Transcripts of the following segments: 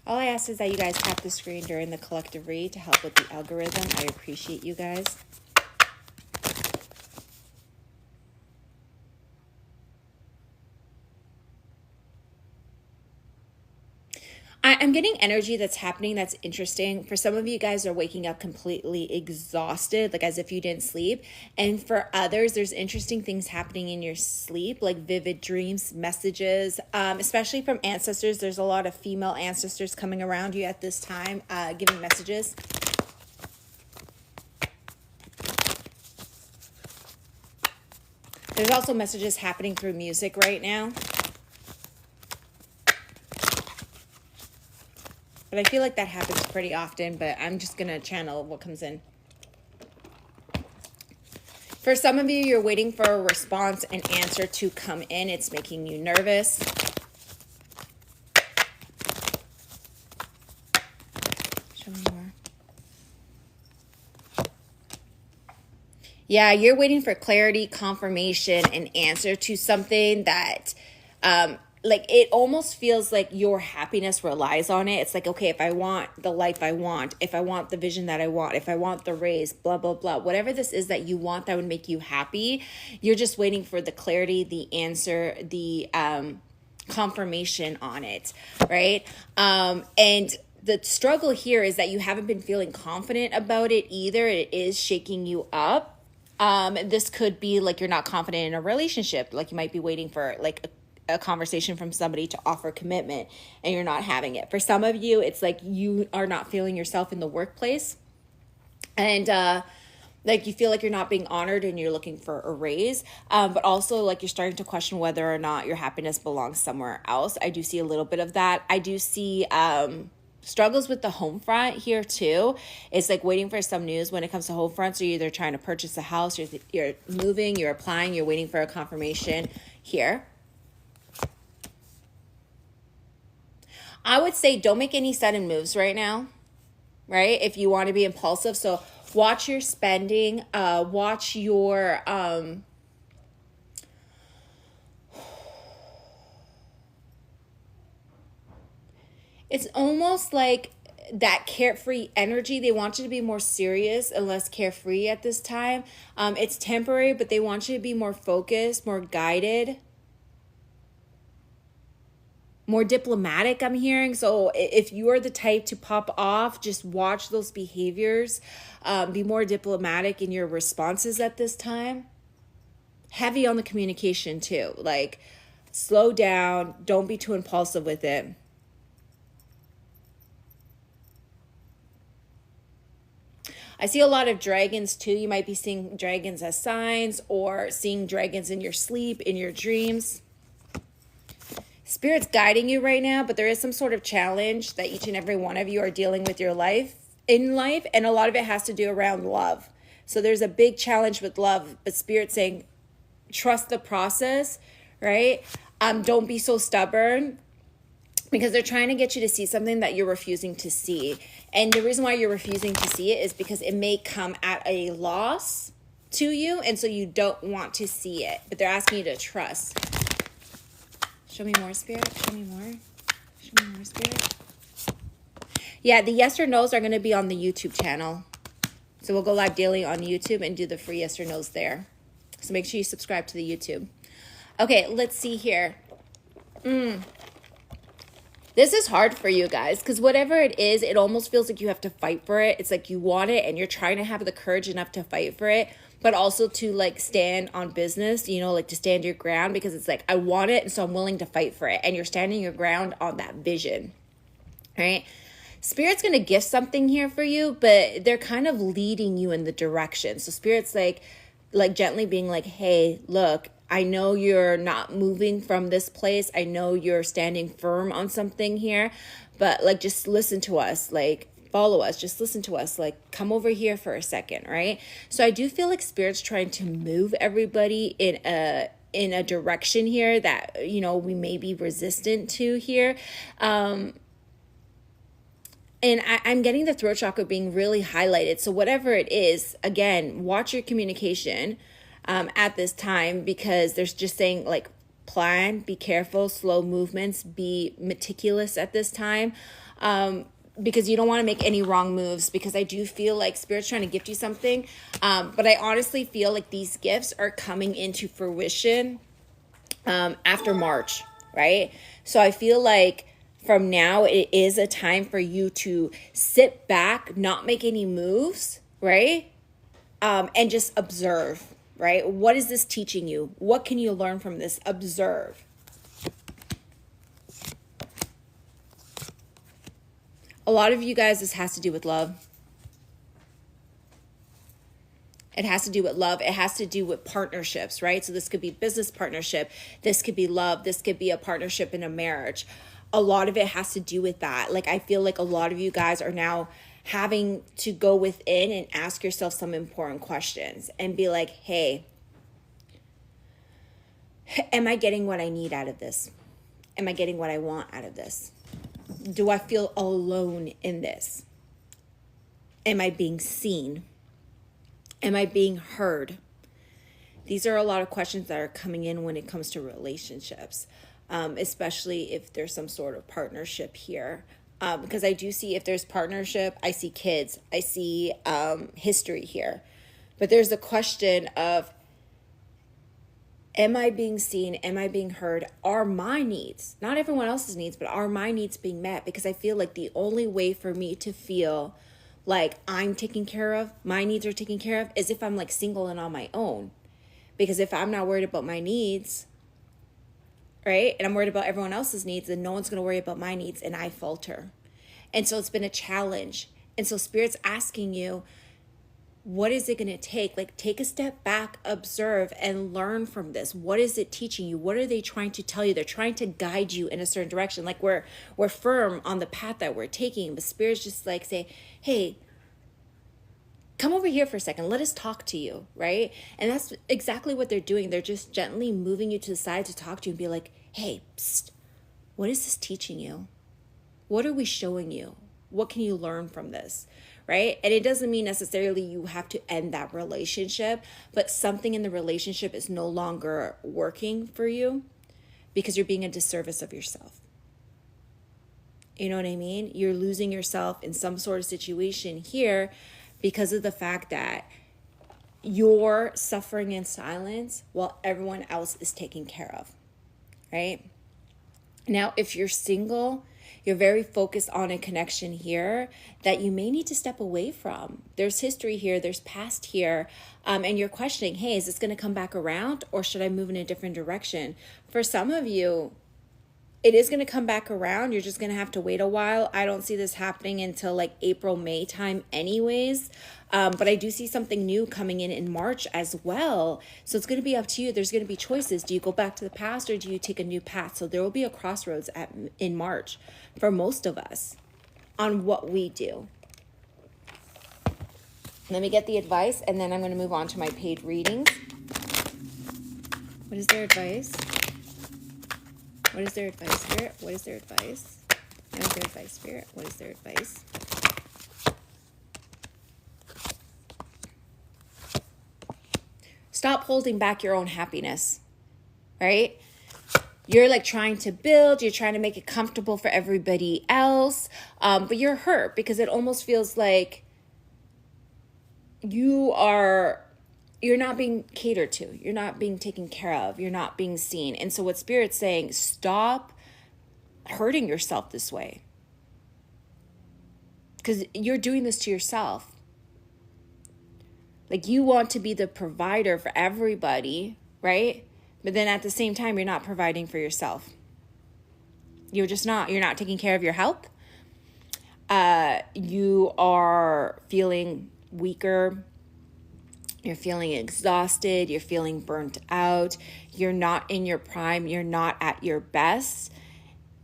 All I ask is that you guys tap the screen during the collective read to help with the algorithm. I appreciate you guys. I'm getting energy that's happening that's interesting. For some of you guys are waking up completely exhausted, like as if you didn't sleep. And for others, there's interesting things happening in your sleep, like vivid dreams, messages, especially from ancestors. There's a lot of female ancestors coming around you at this time, giving messages. There's also messages happening through music right now. But I feel like that happens pretty often, but I'm just going to channel what comes in. For some of you, you're waiting for a response, an answer to come in. It's making you nervous. Show me more. Yeah, you're waiting for clarity, confirmation, an answer to something that... like it almost feels like your happiness relies on it. It's like, okay, if I want the life I want, if I want the vision that I want, if I want the raise, blah, blah, blah, whatever this is that you want that would make you happy, you're just waiting for the clarity, the answer, the confirmation on it, right? And the struggle here is that you haven't been feeling confident about it either. It is shaking you up. This could be like you're not confident in a relationship. Like you might be waiting for like a conversation from somebody to offer commitment and you're not having it. For some of you, it's like you are not feeling yourself in the workplace and like you feel like you're not being honored and you're looking for a raise, but also like you're starting to question whether or not your happiness belongs somewhere else. I do see a little bit of that. I do see struggles with the home front here too. It's like waiting for some news when it comes to home front. So you're either trying to purchase a house, you're moving, you're applying, you're waiting for a confirmation here. I would say don't make any sudden moves right now, right? If you want to be impulsive. So watch your spending, watch your, it's almost like that carefree energy. They want you to be more serious and less carefree at this time. It's temporary, but they want you to be more focused, more guided, more diplomatic, I'm hearing. So if you are the type to pop off, just watch those behaviors. Be more diplomatic in your responses at this time. Heavy on the communication too. Like slow down. Don't be too impulsive with it. I see a lot of dragons too. You might be seeing dragons as signs or seeing dragons in your sleep, in your dreams. Spirit's guiding you right now, but there is some sort of challenge that each and every one of you are dealing with in life, and a lot of it has to do around love. So there's a big challenge with love, but Spirit's saying, trust the process, right? Don't be so stubborn, because they're trying to get you to see something that you're refusing to see. And the reason why you're refusing to see it is because it may come at a loss to you, and so you don't want to see it, but they're asking you to trust. Show me more, Spirit. Show me more. Show me more, Spirit. Yeah, the yes or no's are going to be on the YouTube channel. So we'll go live daily on YouTube and do the free yes or no's there. So make sure you subscribe to the YouTube. Okay, let's see here. This is hard for you guys because whatever it is, it almost feels like you have to fight for it. It's like you want it and you're trying to have the courage enough to fight for it, but also to like stand on business, you know, like to stand your ground, because it's like, I want it, and so I'm willing to fight for it. And you're standing your ground on that vision, right? Spirit's going to gift something here for you, but they're kind of leading you in the direction. So Spirit's like gently being like, hey, look, I know you're not moving from this place. I know you're standing firm on something here, but like, just listen to us. Like, follow us, just listen to us, like come over here for a second, right? So I do feel like Spirit's trying to move everybody in a direction here that, you know, we may be resistant to here. And I'm getting the throat chakra being really highlighted. So whatever it is, again, watch your communication at this time, because there's just saying like, plan, be careful, slow movements, be meticulous at this time. Because you don't want to make any wrong moves, because I do feel like Spirit's trying to gift you something. But I honestly feel like these gifts are coming into fruition after March, right? So I feel like from now, it is a time for you to sit back, not make any moves, right? And just observe, right? What is this teaching you? What can you learn from this? Observe. A lot of you guys, this has to do with love. It has to do with love. It has to do with partnerships, right? So this could be business partnership. This could be love. This could be a partnership in a marriage. A lot of it has to do with that. Like, I feel like a lot of you guys are now having to go within and ask yourself some important questions and be like, hey, am I getting what I need out of this? Am I getting what I want out of this? Do I feel alone in this? Am I being seen? Am I being heard? These are a lot of questions that are coming in when it comes to relationships, especially if there's some sort of partnership here. Because I do see, if there's partnership, I see kids, I see history here. But there's a question of, am I being seen? Am I being heard? Are my needs, not everyone else's needs, but are my needs being met? Because I feel like the only way for me to feel like I'm taken care of, my needs are taken care of, is if I'm like single and on my own. Because if I'm not worried about my needs, right, and I'm worried about everyone else's needs, then no one's going to worry about my needs, and I falter. And so it's been a challenge. And so Spirit's asking you, what is it going to take? Like, take a step back, observe, and learn from this. What is it teaching you? What are they trying to tell you? They're trying to guide you in a certain direction. Like, we're firm on the path that we're taking, but Spirit's just like, say, hey, come over here for a second. Let us talk to you, right? And that's exactly what they're doing. They're just gently moving you to the side to talk to you and be like, hey, psst, what is this teaching you? What are we showing you? What can you learn from this, right? And it doesn't mean necessarily you have to end that relationship, but something in the relationship is no longer working for you because you're being a disservice of yourself. You know what I mean? You're losing yourself in some sort of situation here because of the fact that you're suffering in silence while everyone else is taken care of, right? Now, if you're single, you're very focused on a connection here that you may need to step away from. There's history here, there's past here, and you're questioning, hey, is this going to come back around, or should I move in a different direction? For some of you, it is going to come back around. You're just going to have to wait a while. I don't see this happening until like April, May time anyways. But I do see something new coming in March as well. So it's going to be up to you. There's going to be choices. Do you go back to the past or do you take a new path? So there will be a crossroads in March for most of us on what we do. Let me get the advice, and then I'm going to move on to my paid readings. What is their advice? What is their advice, Spirit? What is their advice? What is their advice, Spirit? What is their advice? Stop holding back your own happiness, right? You're like trying to build, you're trying to make it comfortable for everybody else, but you're hurt because it almost feels like you're not being catered to. You're not being taken care of. You're not being seen. And so what Spirit's saying, stop hurting yourself this way. Because you're doing this to yourself. Like, you want to be the provider for everybody, right? But then at the same time, you're not providing for yourself. You're just not. You're not taking care of your health. You are feeling weaker. You're feeling exhausted. You're feeling burnt out. You're not in your prime. You're not at your best.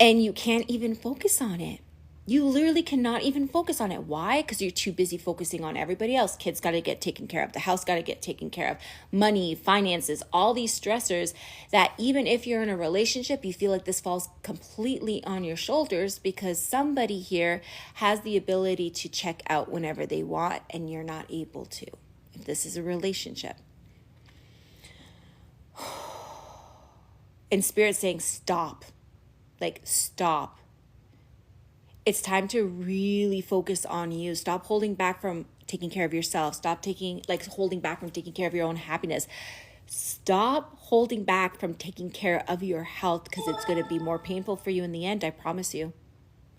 And you can't even focus on it. You literally cannot even focus on it. Why? Because you're too busy focusing on everybody else. Kids got to get taken care of. The house got to get taken care of. Money, finances, all these stressors that even if you're in a relationship, you feel like this falls completely on your shoulders because somebody here has the ability to check out whenever they want and you're not able to. If this is a relationship. And Spirit saying, stop. Like, stop. It's time to really focus on you. Stop holding back from taking care of yourself. Stop holding back from taking care of your own happiness. Stop holding back from taking care of your health, because it's going to be more painful for you in the end. I promise you.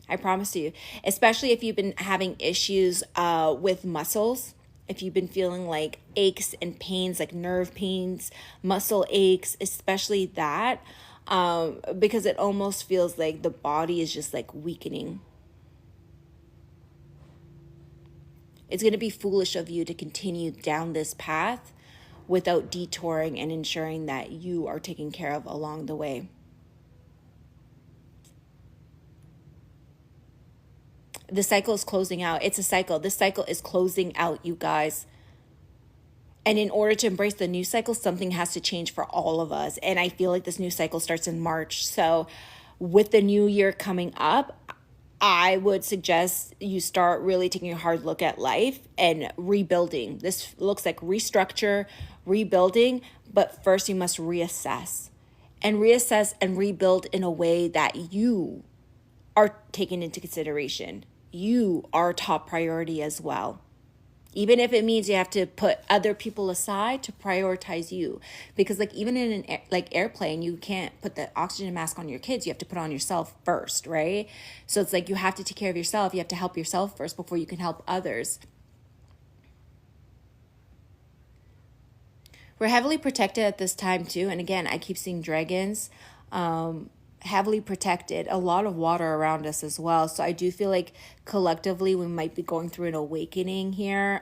I promise you. Especially if you've been having issues with muscles. If you've been feeling like aches and pains, like nerve pains, muscle aches, especially that, because it almost feels like the body is just like weakening. It's going to be foolish of you to continue down this path without detouring and ensuring that you are taken care of along the way. The cycle is closing out. It's a cycle. This cycle is closing out, you guys. And in order to embrace the new cycle, something has to change for all of us. And I feel like this new cycle starts in March. So with the new year coming up, I would suggest you start really taking a hard look at life and rebuilding. This looks like restructure, rebuilding, but first you must reassess and rebuild in a way that you are taken into consideration. You are top priority as well. Even if it means you have to put other people aside to prioritize you. Because like even in an airplane, you can't put the oxygen mask on your kids. You have to put on yourself first, right? So it's like you have to take care of yourself. You have to help yourself first before you can help others. We're heavily protected at this time too. And again, I keep seeing dragons. Heavily protected, a lot of water around us as well. So I do feel like collectively we might be going through an awakening here.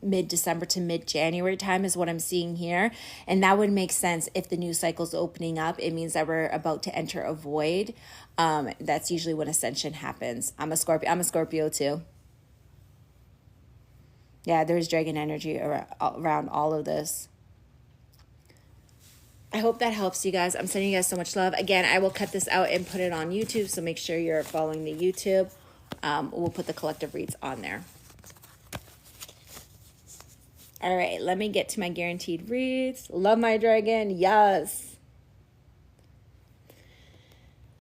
Mid-December to mid-January time is what I'm seeing here. And that would make sense if the new cycle's opening up. It means that we're about to enter a void. That's usually when ascension happens. I'm a Scorpio too. Yeah, there's dragon energy around all of this. I hope that helps you guys. I'm sending you guys so much love. Again, I will cut this out and put it on YouTube, so make sure you're following the YouTube. We'll put the collective reads on there. All right, let me get to my guaranteed reads. Love my dragon. Yes.